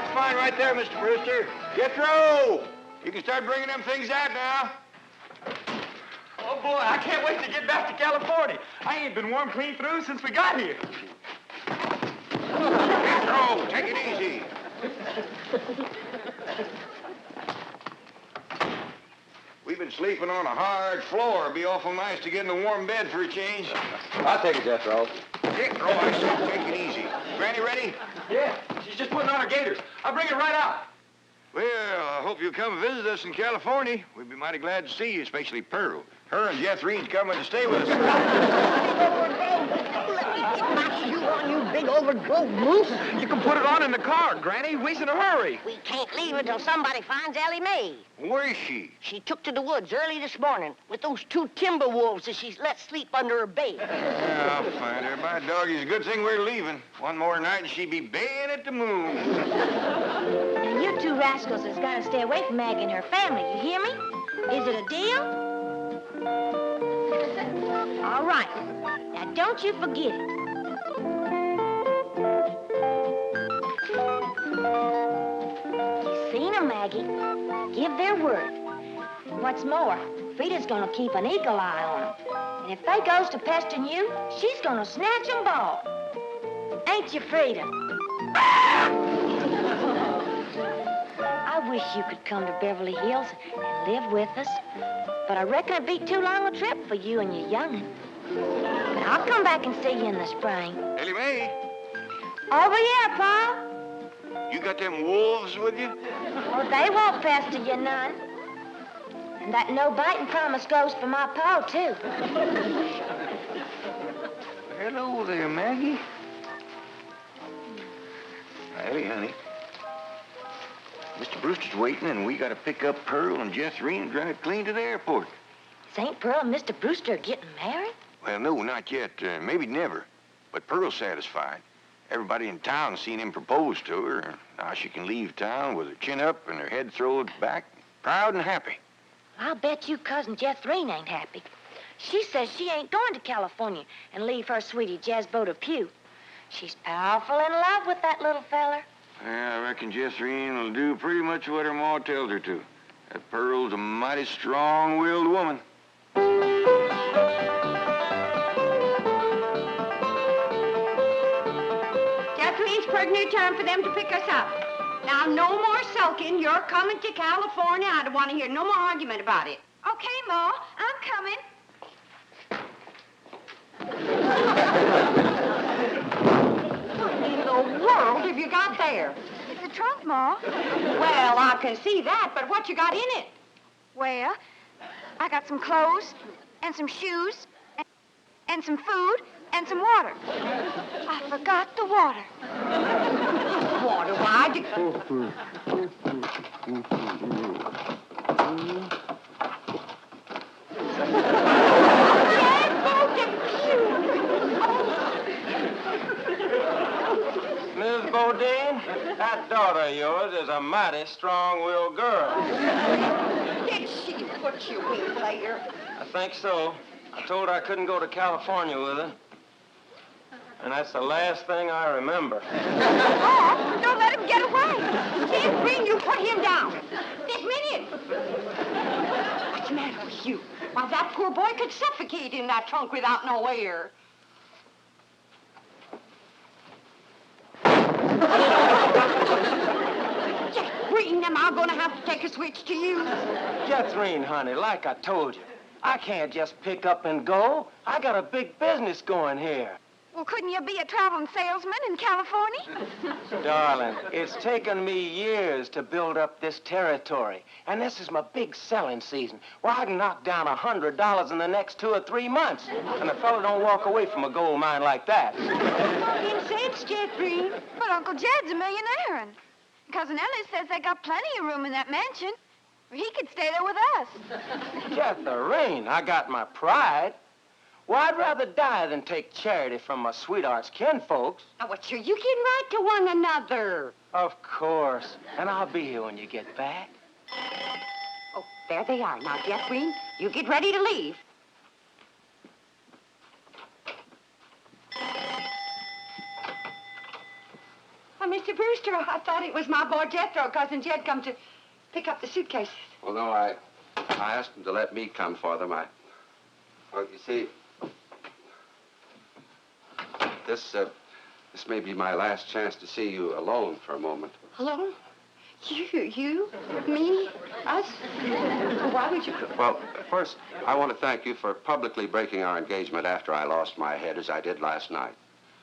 That's fine right there, Mr. Brewster. Jethro! You can start bringing them things out now. Oh, boy, I can't wait to get back to California. I ain't been warm clean through since we got here. Jethro, take it easy. We've been sleeping on a hard floor. It'd be awful nice to get in a warm bed for a change. I'll take it, Jethro. Jethro, I said take it easy. Granny ready? Yeah, she's just putting on her gaiters. I'll bring her right out. Well, I hope you'll come visit us in California. We'd be mighty glad to see you, especially Pearl. Her and Jethrine's coming to stay with us. Let me get my shoe on, you big overgrown moose. You can put it on in the car, Granny. We's in a hurry. We can't leave until somebody finds Ellie Mae. Where is she? She took to the woods early this morning with those 2 timber wolves that she's let sleep under her bait. Yeah, I'll find her. By doggy, it's a good thing we're leaving. One more night and she'd be baying at the moon. And you 2 rascals has got to stay away from Maggie and her family, you hear me? Is it a deal? All right. Now, don't you forget it. You seen 'em, Maggie. Give their word. What's more, Frida's gonna keep an eagle eye on 'em. And if they goes to pestering you, she's gonna snatch 'em bald. Ain't you, Frida? I wish you could come to Beverly Hills and live with us. But I reckon it'd be too long a trip for you and your young'un. But I'll come back and see you in the spring. Ellie Mae, Over here, Pa. you got them wolves with you? Oh, they won't pester you none. And that no-biting promise goes for my Pa, too. Hello there, Maggie. Ellie, honey. Mr. Brewster's waiting, and we got to pick up Pearl and Jethrine and drive clean to the airport. St. Pearl and Mr. Brewster are getting married? Well, no, not yet. Maybe never. But Pearl's satisfied. Everybody in town seen him propose to her. Now she can leave town with her chin up and her head thrown back, proud and happy. I'll bet you Cousin Jethrine ain't happy. She says she ain't going to California and leave her sweetie Jazbo to Pew. She's powerful in love with that little feller. Yeah, I reckon Jethrine will do pretty much what her ma tells her to. That Pearl's a mighty strong-willed woman. Jethrine's putting her time for them to pick us up. Now, no more sulking. You're coming to California. I don't want to hear no more argument about it. Okay, Ma, I'm coming. What in the world have you got there? It's a trunk, Ma. Well, I can see that, but what you got in it? Well, I got some clothes and some shoes and some food and some water. I forgot the water. Water, why? Miss Bodine, that daughter of yours is a mighty strong-willed girl. Did she put you in there? I think so. I told her I couldn't go to California with her. And that's the last thing I remember. Oh, don't let him get away. Jethrine, you put him down. This minute. What's the matter with you? Why, that poor boy could suffocate in that trunk without no air. Jethrine, am I going to have to take a switch to you? Jethrine, honey, like I told you, I can't just pick up and go. I got a big business going here. Well, couldn't you be a traveling salesman in California? Darling, it's taken me years to build up this territory, and this is my big selling season, where I can knock down $100 in the next 2 or 3 months, and a fellow don't walk away from a gold mine like that. Talking sense, Jethrine. But Uncle Jed's a millionaire, and Cousin Ellie says they got plenty of room in that mansion. He could stay there with us. Jethrine, I got my pride. Well, I'd rather die than take charity from my sweetheart's kinfolks. Now, what sure you can write to one another. Of course. And I'll be here when you get back. Oh, there they are. Now, Jethrine, you get ready to leave. Mr. Mr. Brewster, I thought it was my boy Jethro. Cousin Jed come to pick up the suitcases. Well, no, I asked him to let me come for them. Well, you see, this may be my last chance to see you alone for a moment. Alone? You? Me? Us? Why would you... Well, first, I want to thank you for publicly breaking our engagement after I lost my head, as I did last night.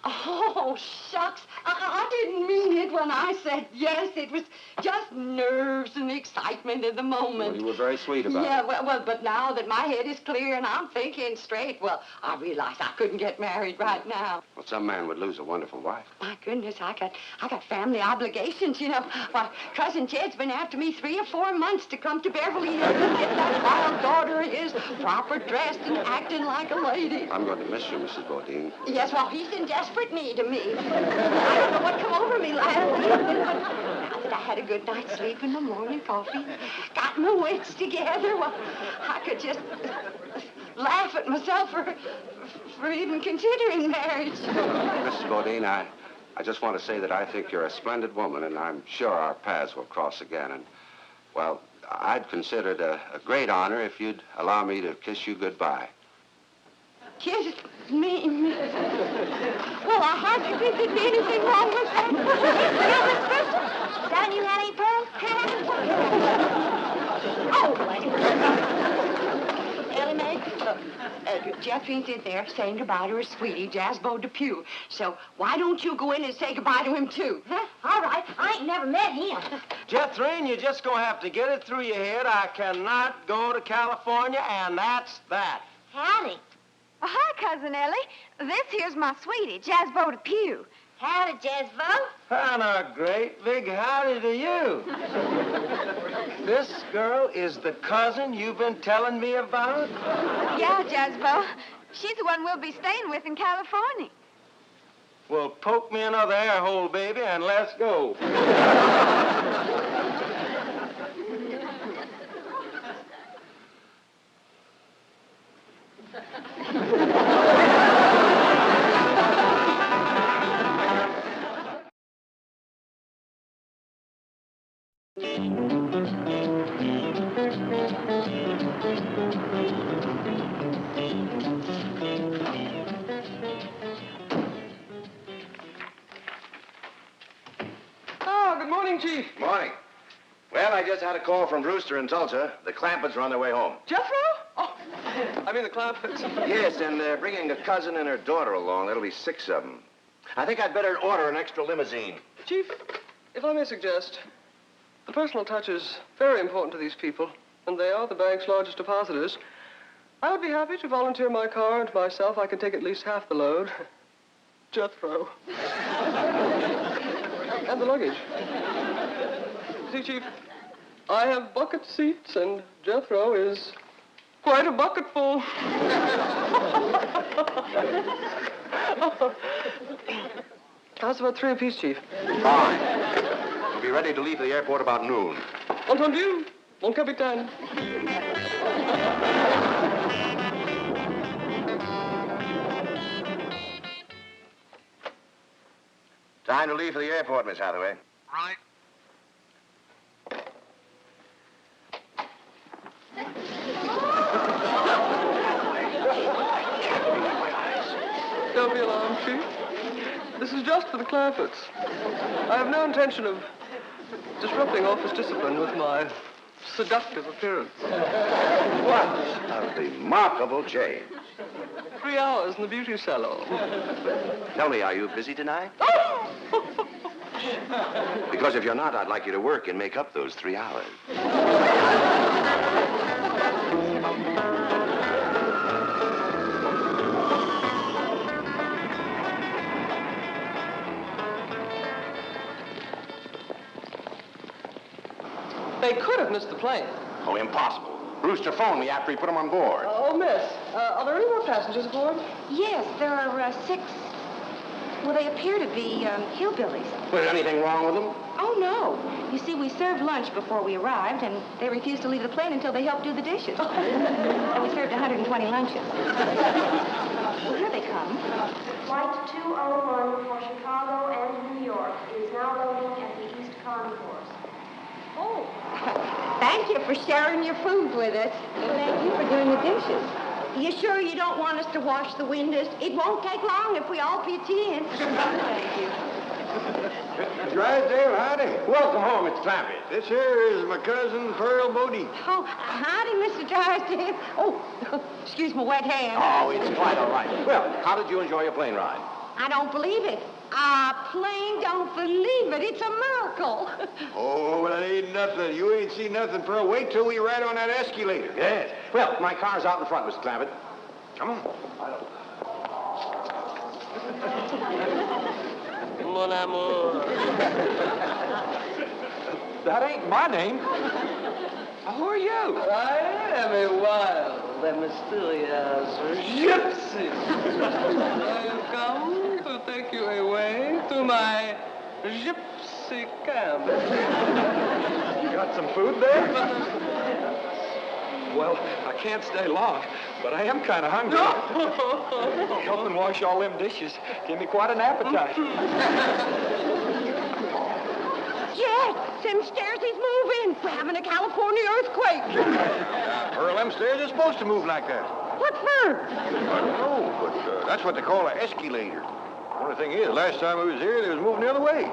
Oh, shucks. I didn't mean it when I said yes. It was just nerves and excitement in the moment. Well, you were very sweet about it. Yeah, well, but now that my head is clear and I'm thinking straight, well, I realized I couldn't get married right now. Well, some man would lose a wonderful wife. My goodness, I got family obligations, you know. Why, Cousin Jed's been after me 3 or 4 months to come to Beverly Hills and get that wild daughter of his proper dressed and acting like a lady. I'm going to miss you, Mrs. Bodine. Yes, well, he's in desperate need of me. I don't know what come over me last evening, but now that I had a good night's sleep and my morning coffee, got my wits together, well, I could just laugh at myself for even considering marriage. Mrs. Bodine, I just want to say that I think you're a splendid woman, and I'm sure our paths will cross again. And, well, I'd consider it a great honor if you'd allow me to kiss you goodbye. Kiss me. Well, I hardly think there'd be anything wrong with that. Haven't you had any, Pearl? Oh, Ellie Mae, look, Jethrine's in there saying goodbye to her sweetie, Jasbo Depew. So why don't you go in and say goodbye to him, too? Huh? All right. I ain't never met him. Jethrine, you're just gonna have to get it through your head. I cannot go to California, and that's that. Howdy. Hi, Cousin Ellie. This here's my sweetie, Jasbo Depew. Howdy, Jasbo. And a great big howdy to you. This girl is the cousin you've been telling me about? Yeah, Jasbo. She's the one we'll be staying with in California. Well, poke me another air hole, baby, and let's go. Good morning, Chief. Morning. Well, I just had a call from Brewster in Tulsa. The Clampetts are on their way home. Jethro? Oh, I mean the Clampetts. Yes, and they're bringing a cousin and her daughter along. That'll be 6 of them. I think I'd better order an extra limousine. Chief, if I may suggest, the personal touch is very important to these people, and they are the bank's largest depositors. I would be happy to volunteer my car and myself. I can take at least half the load. Jethro. And the luggage. See, Chief, I have bucket seats, and Jethro is quite a bucketful. How's about 3 apiece, Chief? Fine. We'll be ready to leave the airport about noon. Entendu, mon capitaine. Time to leave for the airport, Miss Hathaway. Right. Don't be alarmed, Chief. This is just for the Clampetts. I have no intention of disrupting office discipline with my seductive appearance. What a remarkable change. 3 hours in the beauty salon. Tell me, are you busy tonight? Because if you're not, I'd like you to work and make up those 3 hours. They could have missed the plane. Oh, impossible. Brewster phoned me after he put him on board. Oh, miss, are there any more passengers aboard? Yes, there are 6. Well, they appear to be hillbillies. Was there anything wrong with them? Oh, no. You see, we served lunch before we arrived, and they refused to leave the plane until they helped do the dishes. And we served 120 lunches. Well, here they come. Flight 201 for Chicago and New York is now loading Oh, thank you for sharing your food with us. Thank you for doing the dishes. You sure you don't want us to wash the windows? It won't take long if we all pitch in. Thank you. Drysdale, howdy. Welcome home, Mr. Clampetts. This here is my cousin, Pearl Bodie. Oh, howdy, Mr. Drysdale. Oh, excuse my wet hand. Oh, it's quite all right. Well, how did you enjoy your plane ride? I don't believe it. I plain don't believe it. It's a miracle. Oh, well, it ain't nothing. You ain't seen nothing, Pearl. Wait till we ride on that escalator. Yes. Well, my car's out in front, Mr. Clampett. Come on. Mon amour. That ain't my name. Who are you? I am a wild and mysterious gypsy. I have come to take you away to my gypsy camp. You got some food there? Well, I can't stay long, but I am kind of hungry. Helping wash all them dishes give me quite an appetite. Yes, them stairs is moving. We're having a California earthquake. Pearl, them stairs are supposed to move like that. What for? I don't know, but that's what they call an escalator. Only thing is, last time we was here, they was moving the other way.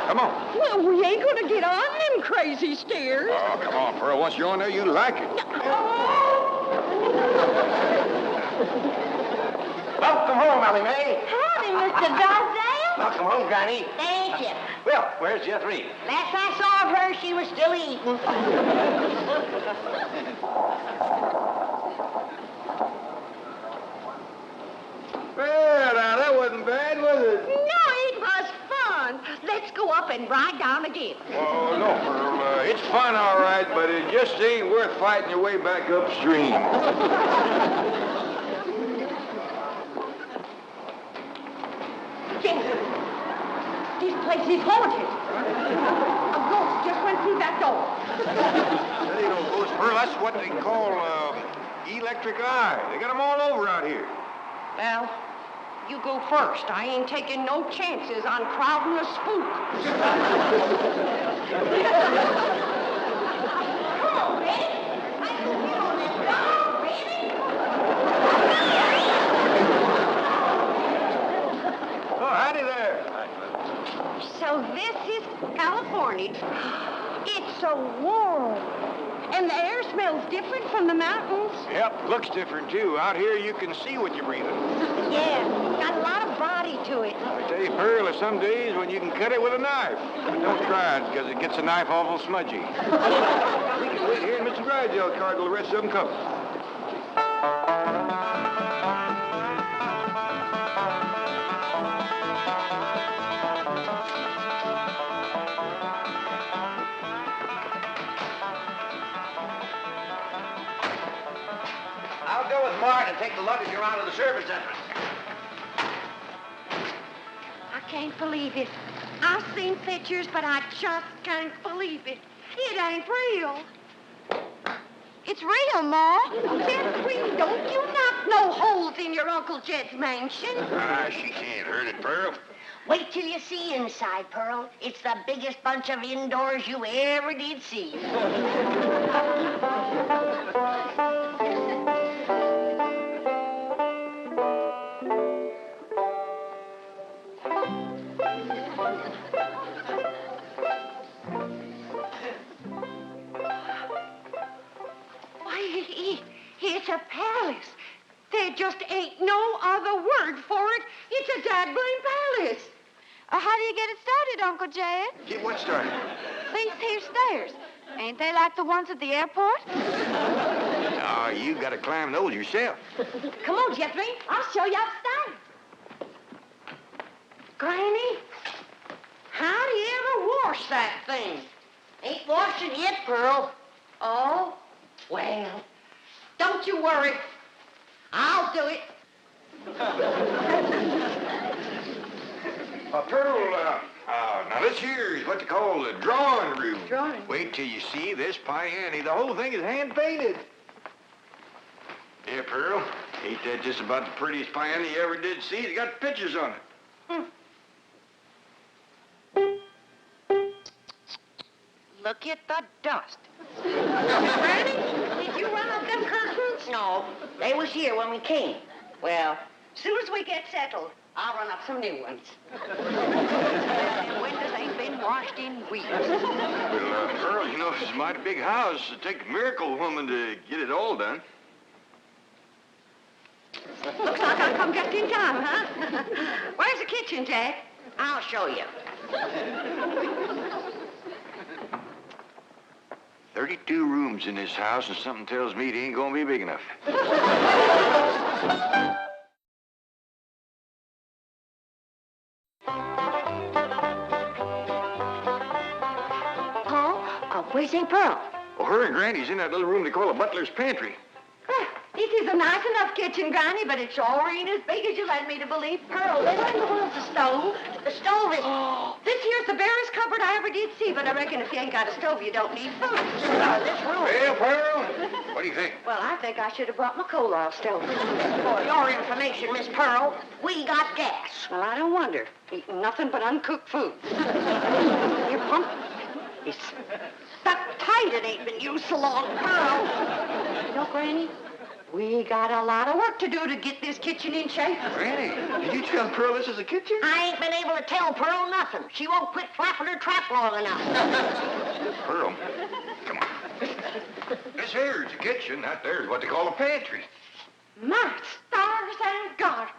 Come on. Well, we ain't gonna get on them crazy stairs. Oh, come on, Pearl. Once you're on there, you like it. Welcome home, Ellie Mae. Howdy, Mr. Drysdale. Welcome home, Granny. Thank you. Well, where's Jethrine? Last I saw of her, she was still eating. Well, now, that wasn't bad, was it? No, it was fun. Let's go up and ride down again. Oh, no, Pearl. It's fun, all right, but it just ain't worth fighting your way back upstream. Yes. This place is haunted. A ghost just went through that door. That ain't no ghost, Pearl. That's what they call electric eye. They got them all over out here. Well, you go first. I ain't taking no chances on crowding a spook. Come on, Betty. I can get on this dog, baby. Oh, howdy there. So this is California. It's so warm. And the air smells different from the mountains. Yep, looks different, too. Out here, you can see what you're breathing. Yeah, got a lot of body to it. I tell you, Pearl, there's some days when you can cut it with a knife. But don't try it, because it gets the knife awful smudgy. We can wait here in Mr. Drysdale's car till the rest of them come. I'll go with Martin and take the luggage around to the service entrance. I can't believe it. I've seen pictures, but I just can't believe it. It ain't real. It's real, Ma. Jethrine, don't you knock no holes in your Uncle Jed's mansion. Ah, she can't hurt it, Pearl. Wait till you see inside, Pearl. It's the biggest bunch of indoors you ever did see. It's a palace. There just ain't no other word for it. It's a daggone palace. How do you get it started, Uncle Jed? Get what started? These here stairs. Ain't they like the ones at the airport? Oh, you got to climb those yourself. Come on, Jethrine. I'll show you how to start. Granny, how do you ever wash that thing? Ain't washed it yet, Pearl. Oh, well, don't you worry. I'll do it. Pearl, now this here is what they call the drawing room. Drawing? Wait till you see this piano. The whole thing is hand-painted. Yeah, Pearl, ain't that just about the prettiest piano you ever did see? It's got pictures on it. look at the dust. Granny, did you run up them curtains? No, they was here when we came. Well, as soon as we get settled, I'll run up some new ones. Them windows ain't been washed in weeks. Well, Pearl, you know, it's a mighty big house. It'd take a miracle woman to get it all done. Looks like I come just in time, huh? Where's the kitchen, Jack? I'll show you. 32 rooms in this house, and something tells me it ain't gonna be big enough. Paul, where's Aunt Pearl? Well, her and Granny's in that little room they call a butler's pantry. It is a nice enough kitchen, Granny, but it sure ain't as big as you led me to believe. Pearl, this ain't the one with the stove. The stove is... This here's the barest cupboard I ever did see, but I reckon if you ain't got a stove, you don't need food. This room. Well, Pearl, what do you think? Well, I think I should have brought my coal oil stove. For your information, Miss Pearl, we got gas. Well, I don't wonder. Eating nothing but uncooked food. Your pump is stuck tight. It ain't been used so long. Pearl. You know, Granny, we got a lot of work to do to get this kitchen in shape. Granny, did you tell Pearl this is a kitchen? I ain't been able to tell Pearl nothing. She won't quit flapping her trap long enough. Pearl, come on. This here is a kitchen. That there is what they call a pantry. My stars and garters.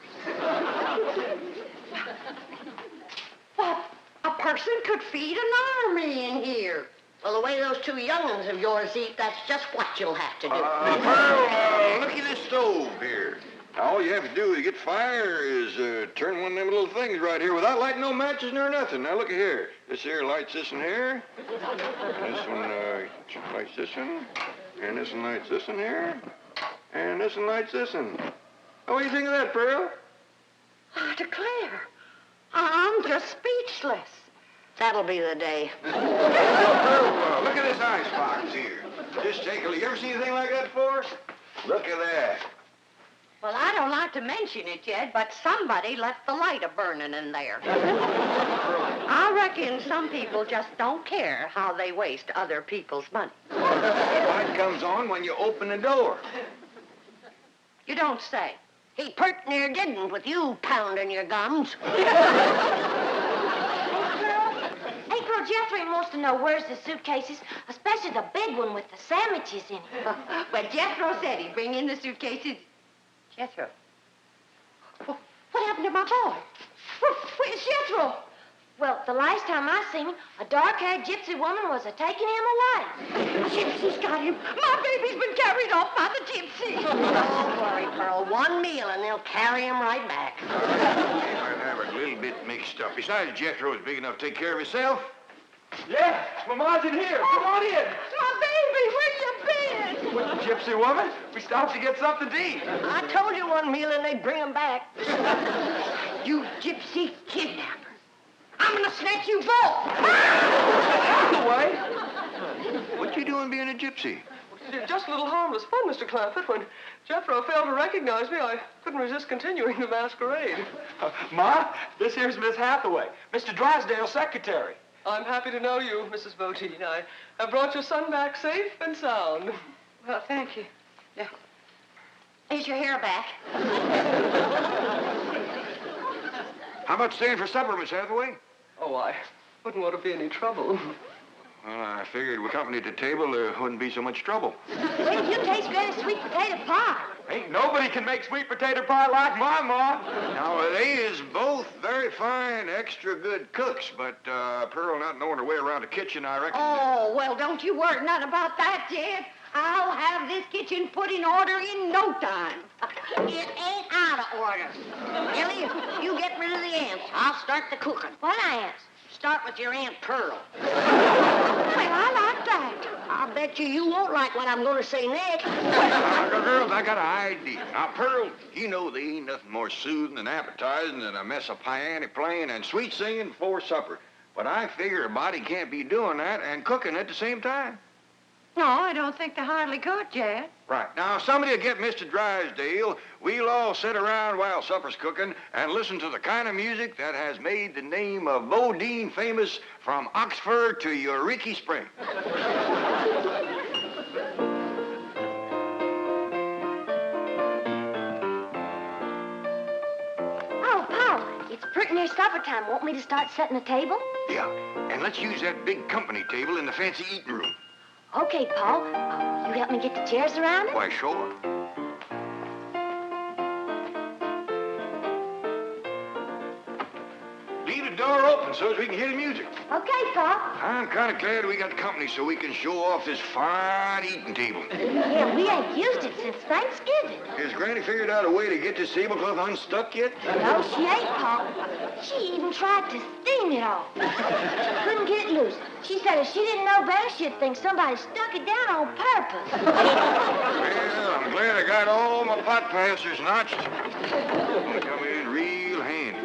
What? A person could feed an army in here. Well, the way those two young'uns of yours eat, that's just what you'll have to do. Pearl, look at this stove here. Now, all you have to do to get fire is turn one of them little things right here without lighting no matches nor nothing. Now, look at here. This here lights this in here. And this one lights this in. And this one lights this in here. And this one lights this in. Oh, what do you think of that, Pearl? I declare, I'm just speechless. That'll be the day. Pearl, look at this icebox here. Just take a look. You ever seen anything like that before? Look at that. Well, I don't like to mention it yet, but somebody left the light a-burning in there. I reckon some people just don't care how they waste other people's money. The light comes on when you open the door. You don't say. He pert near didn't with you pounding your gums. Pearl Jethrine wants to know where's the suitcases, especially the big one with the sandwiches in it. But Jethro said he'd bring in the suitcases. Jethro. What happened to my boy? Where's Jethro? Well, the last time I seen him, a dark-haired gypsy woman was a-taking him away. Gypsy's got him. My baby's been carried off by the gypsy. Don't worry, Pearl. One meal and they'll carry him right back. He might have a little bit mixed up. Besides, Jethro is big enough to take care of himself. Yeah, Mama's in here. Come on in. My baby, where you been? With the gypsy woman, we stopped to get something to eat. I told you one meal and they'd bring him back. You gypsy kidnapper. I'm gonna snatch you both. Out of the way. What you doing being a gypsy? Just a little harmless fun, Mr. Clampett. When Jethro failed to recognize me, I couldn't resist continuing the masquerade. Ma, this here's Miss Hathaway, Mr. Drysdale's secretary. I'm happy to know you, Mrs. Botine. I have brought your son back safe and sound. Well, thank you. Yeah. Is your hair back? How about staying for supper, Miss Hathaway? Oh, I wouldn't want to be any trouble. Well, I figured with company at the table, there wouldn't be so much trouble. Wait till you taste Granny's sweet potato pie. Ain't nobody can make sweet potato pie like my Ma. Now, they is both very fine, extra good cooks, but Pearl not knowing her way around the kitchen, I reckon... Oh, well, don't you worry none about that, Jed. I'll have this kitchen put in order in no time. It ain't out of order. Ellie, you get rid of the ants. I'll start the cooking. What ants? Start with your Aunt Pearl. Well, I like that. I'll bet you won't like what I'm going to say next. Now, girls, I got an idea. Now, Pearl, you know there ain't nothing more soothing and appetizing than a mess of piano playing and sweet singing before supper. But I figure a body can't be doing that and cooking at the same time. No, I don't think they hardly could, Jan. Right. Now, somebody will get Mr. Drysdale. We'll all sit around while supper's cooking and listen to the kind of music that has made the name of Bodine famous from Oxford to Eureka Spring. Oh, Pa, it's pretty near supper time. Want me to start setting the table? Yeah, and let's use that big company table in the fancy eating room. Okay, Pa. You help me get the chairs around it? Why, sure. Leave the door open so as we can hear the music. Okay, Pa. I'm kind of glad we got company so we can show off this fine eating table. Yeah, we ain't used it since Thanksgiving. Has Granny figured out a way to get this tablecloth unstuck yet? No, she ain't, Pa. She even tried to steam it off. Couldn't get it loose. She said if she didn't know better, she'd think somebody stuck it down on purpose. Well, I'm glad I got all my pot passers notched. Gonna come in real handy.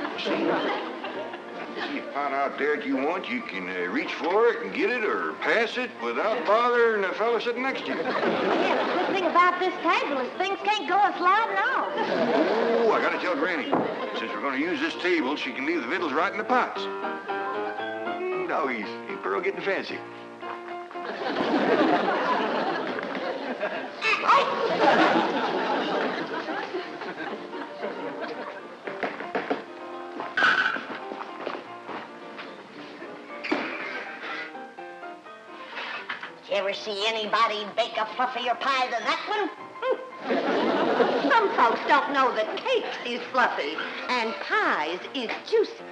See a pot out there that you want, you can reach for it and get it or pass it without bothering the fellow sitting next to you. Yeah, the good thing about this table is things can't go sliding off. Oh, I gotta tell Granny. Since we're gonna use this table, she can leave the victuals right in the pots. Doggies, ain't Pearl getting fancy? You ever see anybody bake a fluffier pie than that one? Some folks don't know that cakes is fluffy and pies is juicy.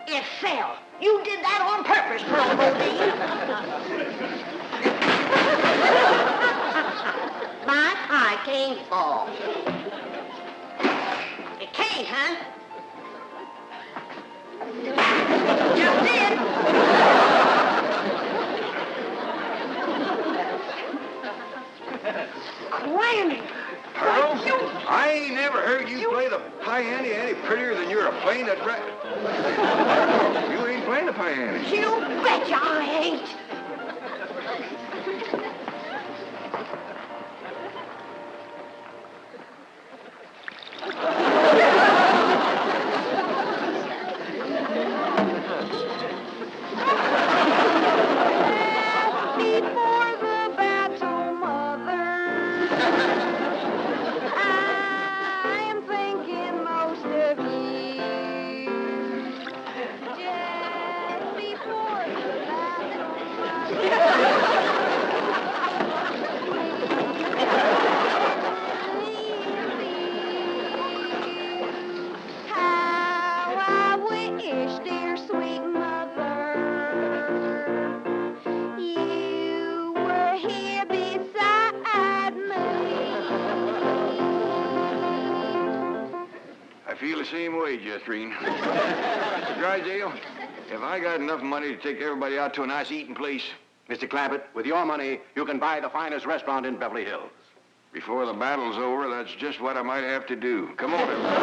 It fell. You did that on purpose, Pearl Bodine. My pie can't fall. It can't, huh? Just did. Granny! Pearl, I ain't never heard you play the piano any prettier than you're playing that You ain't playing the piano. You betcha I ain't! Before the battle, Mother, I am thinking most of you. Just before the battle, how I wish, dear sweet mother, you were here beside me. I feel the same way, Jethrine. Mr. Drysdale, have I got enough money to take everybody out to a nice eating place? Mr. Clampett, with your money, you can buy the finest restaurant in Beverly Hills. Before the battle's over, that's just what I might have to do. Come on, everybody.